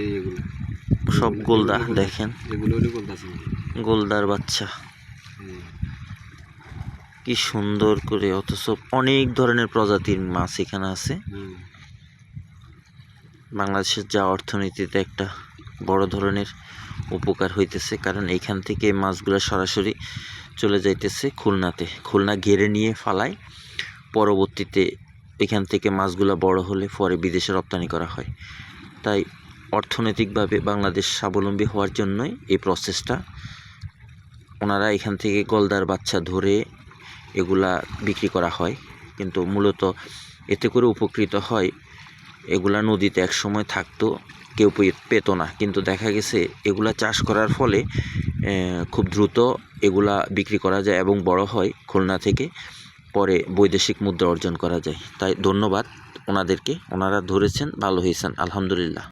এইগুলো সব গোলদা দেখেন, এগুলো হলো গোলদা চিংড়ি। গোলদার বাচ্চা কি সুন্দর করে, অথচ অনেক ধরনের প্রজাতির মাছ এখানে আছে। বাংলাদেশের যা অর্থনীতিতে একটা বড় ধরনের উপকার হইতেছে, কারণ এইখান থেকে মাছগুলো সরাসরি চলে যাইতেছে খুলনাতে, খুলনা ঘেরে নিয়ে ফালায়, পরবর্তীতে এখান থেকে মাছগুলো বড় হলে পরে বিদেশে রপ্তানি করা হয়। তাই অর্থনৈতিকভাবে বাংলাদেশ স্বাবলম্বী হওয়ার জন্যই এই প্রসেসটা। ওনারা এখান থেকে গলদার বাচ্চা ধরে এগুলা বিক্রি করা হয়, কিন্তু মূলত এতে করে উপকৃত হয়, এগুলা নদীতে এক সময় থাকতো, কেউ পেত না, কিন্তু দেখা গেছে এগুলা চাষ করার ফলে খুব দ্রুত এগুলা বিক্রি করা যায় এবং বড় হয় খুলনা থেকে, পরে বৈদেশিক মুদ্রা অর্জন করা যায়। তাই ধন্যবাদ ওনাদেরকে, ওনারা ধরেছেন, ভালো হয়েছেন, আলহামদুলিল্লাহ।